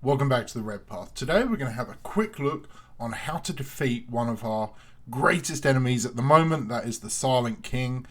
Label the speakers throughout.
Speaker 1: Welcome back to the Red Path. Today we're going to have a quick look on how to defeat one of our greatest enemies at the moment, that is the Silent King.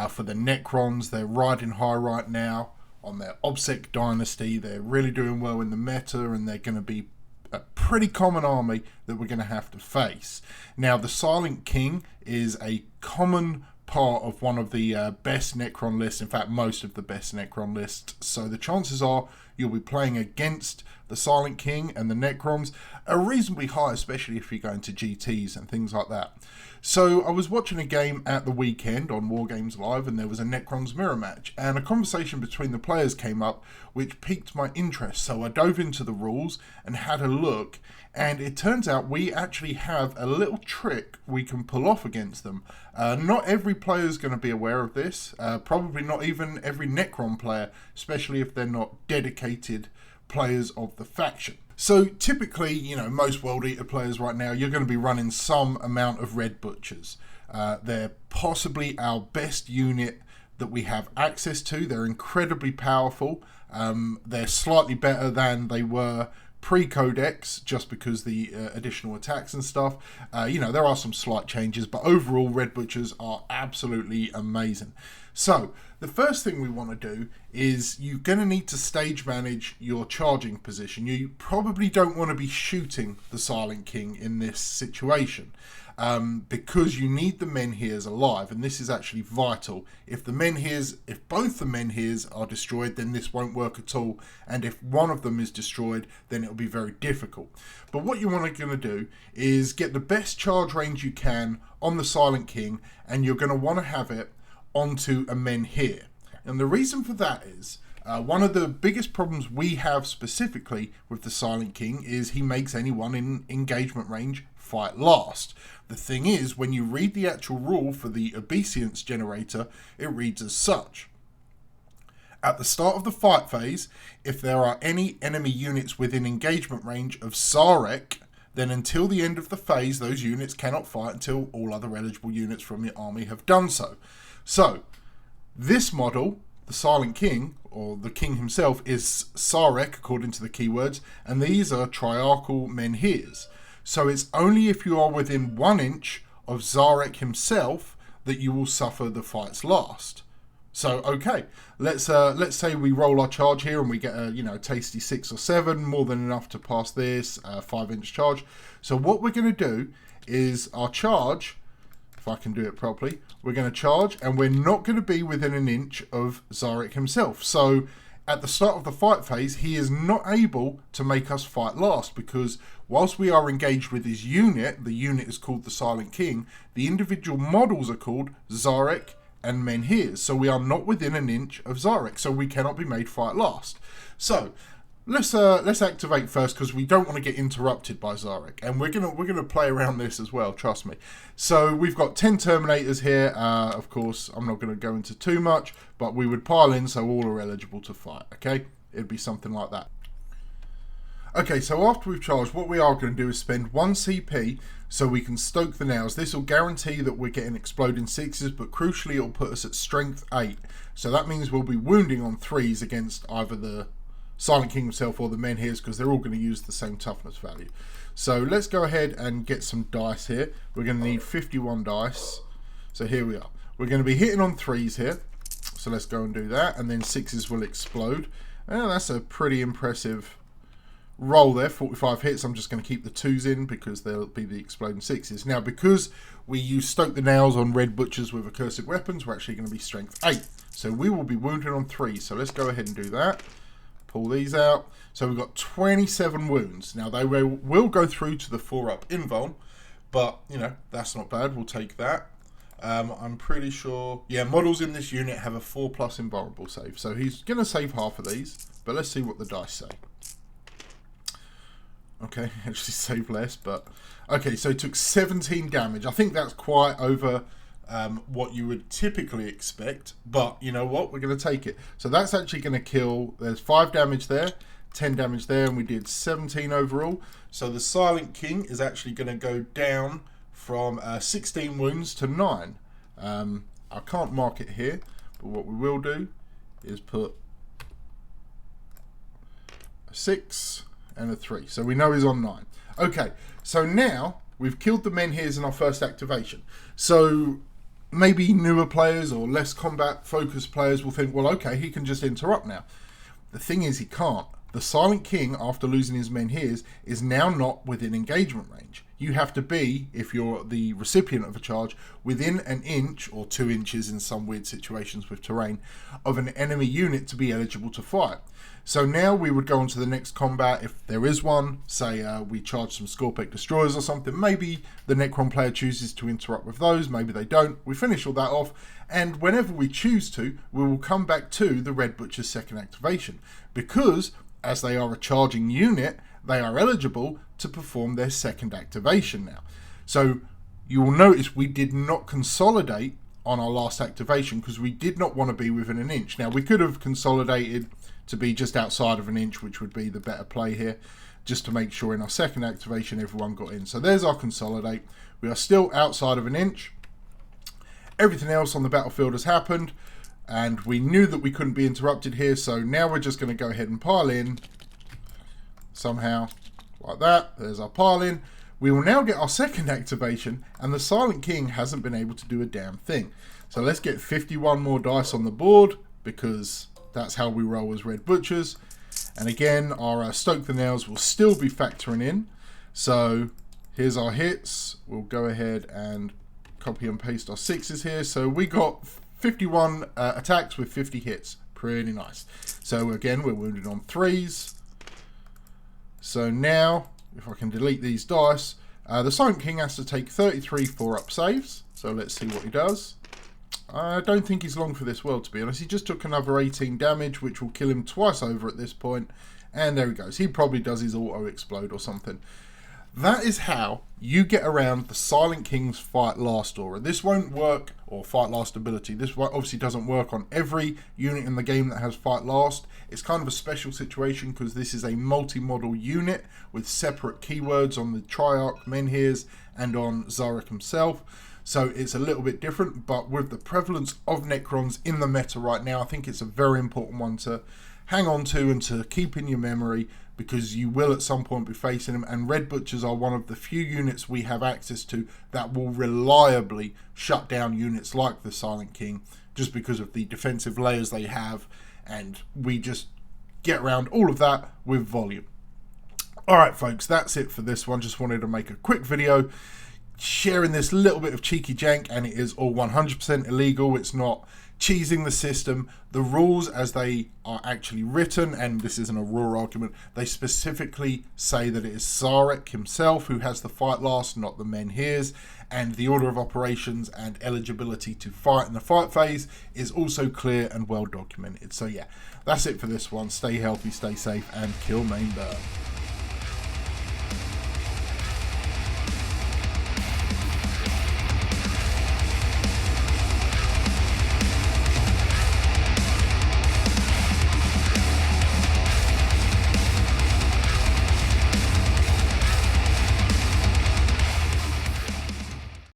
Speaker 1: For the Necrons, they're riding high right now on their Obsec dynasty. They're really doing well in the meta and they're going to be a pretty common army that we're going to have to face. Now the Silent King is a common part of one of the best Necron lists, in fact most of the best Necron lists, so the chances are you'll be playing against the Silent King and the Necrons are reasonably high, especially if you're going to GTs and things like that. So I was watching a game at the weekend on War Games Live and there was a Necrons mirror match and a conversation between the players came up which piqued my interest, so I dove into the rules and had a look, and it turns out we actually have a little trick we can pull off against them. Not every player is going to be aware of this, probably not even every Necron player, especially if they're not dedicated players of the faction. So typically, you know, most World Eater players right now, you're going to be running some amount of Red Butchers. They're possibly our best unit that we have access to. They're incredibly powerful. They're slightly better than they were pre-codex, just because the additional attacks and stuff. You know, there are some slight changes, but overall Red Butchers are absolutely amazing. So the first thing we want to do is you're going to need to stage manage your charging position. You probably don't want to be shooting the Silent King in this situation, because you need the menhirs alive, and this is actually vital. If both the menhirs are destroyed, then this won't work at all, and if one of them is destroyed, then it'll be very difficult. But what you want to do is get the best charge range you can on the Silent King, and you're going to want to have it onto a menhir. And the reason for that is one of the biggest problems we have specifically with the Silent King is he makes anyone in engagement range fight last. The thing is, when you read the actual rule for the obeisance generator, it reads as such. At the start of the fight phase, if there are any enemy units within engagement range of Sarek, then until the end of the phase, those units cannot fight until all other eligible units from your army have done so. So, this model, the Silent King, or the King himself, is Sarek according to the keywords, and these are triarchal menhirs. So it's only if you are within 1 inch of Zarek himself that you will suffer the fights last. So okay, let's say we roll our charge here and we get a tasty 6 or 7, more than enough to pass this 5-inch charge. So what we're going to do is our charge, if I can do it properly, we're going to charge and we're not going to be within 1 inch of Zarek himself. So at the start of the fight phase, he is not able to make us fight last, because whilst we are engaged with his unit, the unit is called the Silent King, the individual models are called Zarek and menhirs. So we are not within 1 inch of Zarek, so we cannot be made fight last. So let's activate first, because we don't want to get interrupted by Zarek, and we're gonna play around this as well, trust me. So we've got 10 Terminators here. Of course, I'm not going to go into too much, but we would pile in so all are eligible to fight. Okay, it'd be something like that. Okay, so after we've charged, what we are going to do is spend 1 CP so we can stoke the nails. This will guarantee that we're getting exploding 6s, but crucially it'll put us at strength 8. So that means we'll be wounding on 3s against either the Silent King himself or the menhirs, because they're all going to use the same toughness value. So let's go ahead and get some dice here. We're going to need 51 dice. So here we are. We're going to be hitting on 3s here. So let's go and do that, and then 6s will explode. And that's a pretty impressive roll there, 45 hits. I'm just going to keep the 2s in because they'll be the exploding 6s. Now, because we use Stoke the Nails on Red Butchers with accursed weapons, we're actually going to be strength 8. So we will be wounded on 3. So let's go ahead and do that. Pull these out. So we've got 27 wounds. Now they will go through to the 4-up invuln, but you know, that's not bad. We'll take that. I'm pretty sure, yeah, models in this unit have a 4+ invulnerable save, so he's going to save half of these, but let's see what the dice say. Okay, actually saved less, but okay, so he took 17 damage. I think that's quite over what you would typically expect, but you know what, we're going to take it. So that's actually going to kill, there's 5 damage there, 10 damage there, and we did 17 overall. So the Silent King is actually going to go down from 16 wounds to 9. I can't mark it here, but what we will do is put a 6 and a 3. So we know he's on 9. Okay, so now we've killed the menhirs in our first activation. So maybe newer players or less combat focused players will think, well, okay, he can just interrupt now. The thing is, he can't. The Silent King, after losing his menhirs, is now not within engagement range. You have to be, if you're the recipient of a charge, within an inch, or 2 inches in some weird situations with terrain, of an enemy unit to be eligible to fight. So now we would go on to the next combat, if there is one. Say we charge some Scorpec Destroyers or something. Maybe the Necron player chooses to interrupt with those, maybe they don't. We finish all that off, and whenever we choose to, we will come back to the Red Butcher's second activation. Because, as they are a charging unit, they are eligible to perform their second activation now. So you will notice we did not consolidate on our last activation because we did not want to be within an inch. Now we could have consolidated to be just outside of an inch, which would be the better play here, just to make sure in our second activation everyone got in. So there's our consolidate. We are still outside of an inch. Everything else on the battlefield has happened, and we knew that we couldn't be interrupted here, so now we're just going to go ahead and pile in somehow like that. There's our pile in. We will now get our second activation, and the Silent King hasn't been able to do a damn thing. So let's get 51 more dice on the board, because that's how we roll as Red Butchers. And again, our Stoke the Nails will still be factoring in. So here's our hits. We'll go ahead and copy and paste our 6s here. So we got 51 attacks with 50 hits. Pretty nice. So again, we're wounded on 3s. So now, if I can delete these dice, the Silent King has to take 33 4-up saves. So let's see what he does. I don't think he's long for this world, to be honest. He just took another 18 damage, which will kill him twice over at this point. And there he goes. He probably does his auto-explode or something. That is how you get around the Silent King's Fight Last aura. This won't work, or Fight Last ability. This obviously doesn't work on every unit in the game that has Fight Last. It's kind of a special situation because this is a multi-model unit with separate keywords on the Triarch Menhirs and on Zarek himself. So it's a little bit different, but with the prevalence of Necrons in the meta right now, I think it's a very important one to hang on to and to keep in your memory, because you will at some point be facing them, and Red Butchers are one of the few units we have access to that will reliably shut down units like the Silent King, just because of the defensive layers they have, and we just get around all of that with volume. Alright folks, that's it for this one. Just wanted to make a quick video sharing this little bit of cheeky jank, and it is all 100% illegal. It's not cheesing the system. The rules as they are actually written, and this isn't a raw argument, they specifically say that it is Zarek himself who has the fight last, not the menhirs, and the order of operations and eligibility to fight in the fight phase is also clear and well documented. So yeah, that's it for this one. Stay healthy, stay safe, and kill main burn.